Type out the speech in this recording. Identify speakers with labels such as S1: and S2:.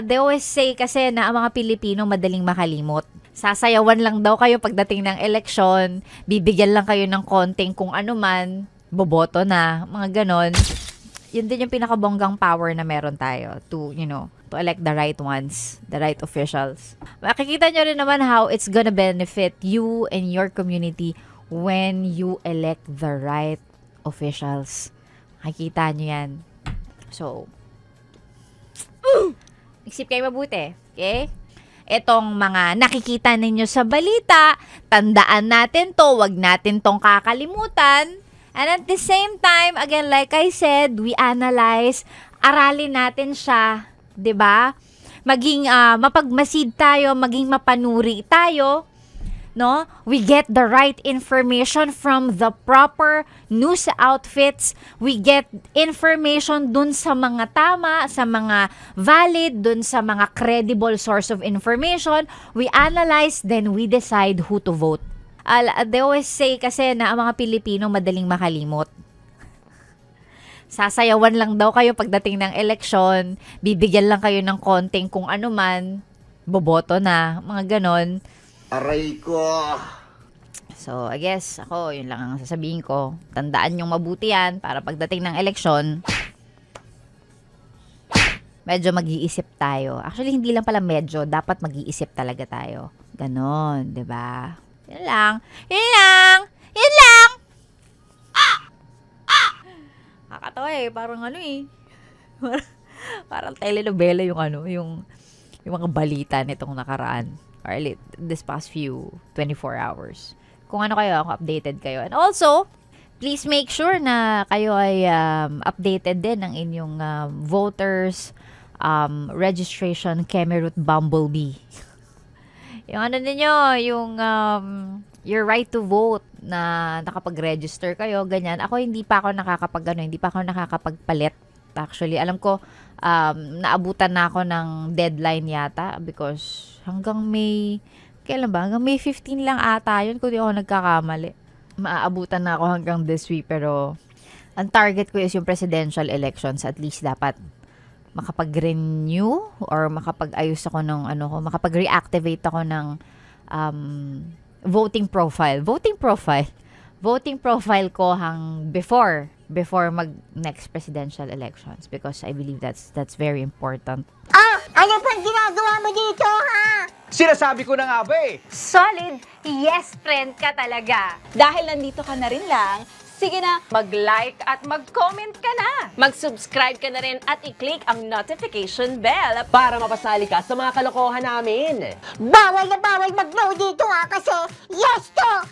S1: They always say kasi na ang mga Pilipino madaling makalimot. Sasayawan lang daw kayo pagdating ng eleksyon, bibigyan lang kayo ng konting kung ano man, boboto na, mga ganon. Yun din yung pinakabonggang power na meron tayo to, to elect the right ones, the right officials. Makikita nyo rin naman how it's gonna benefit you and your community when you elect the right officials. Makikita nyo yan. So, isip kayo mabuti, okay? Etong mga nakikita ninyo sa balita, tandaan natin to, wag natin tong kakalimutan. And at the same time, again, like I said, we analyze, aralin natin siya, 'di ba? Maging mapagmasid tayo, maging mapanuri tayo, no? We get the right information from the proper news outfits. We get information dun sa mga tama, sa mga valid, dun sa mga credible source of information. We analyze, then we decide who to vote. They always say kasi na ang mga Pilipino madaling makalimot. Sasayawan lang daw kayo pagdating ng eleksyon, bibigyan lang kayo ng konting kung ano man, boboto na, mga ganon.
S2: Aray ko!
S1: So, I guess, ako, yun lang ang sasabihin ko. Tandaan yung mabuti yan para pagdating ng eleksyon, medyo mag-iisip tayo. Actually, hindi lang pala medyo, dapat mag-iisip talaga tayo. Ganon, 'di ba? Yun lang. Yun lang! Yun lang! Kakatawa parang ano parang telenovela yung yung mga balita nitong nakaraan. Or this past few 24 hours. Kung ano kayo, ako updated kayo. And also, please make sure na kayo ay updated din ng inyong voters registration Kemerut Bumblebee. Yung ano ninyo, yung your right to vote na nakapag-register kayo, ganyan. Ako hindi pa ako nakakapagpalit. Actually, alam ko, naabutan na ako ng deadline yata because hanggang kailan ba? Hanggang May 15 lang ata yun kung di ako nagkakamali. Maaabutan na ako hanggang this week pero ang target ko is yung presidential elections. At least dapat makapag-renew or makapag-ayos ako ng makapag-reactivate ako ng voting profile ko before mag next presidential elections because I believe that's very important.
S3: Ano pang ginagawa mo dito, ha?
S4: Sinasabi ko na nga ba
S5: Solid, yes friend ka talaga. Dahil nandito ka na rin lang, sige na, mag-like at mag-comment ka na. Mag-subscribe ka na rin at i-click ang notification bell.
S4: para mapasali ka sa mga kalokohan namin.
S3: Bawal na bawal mag-no dito, ha? Kasi yes to!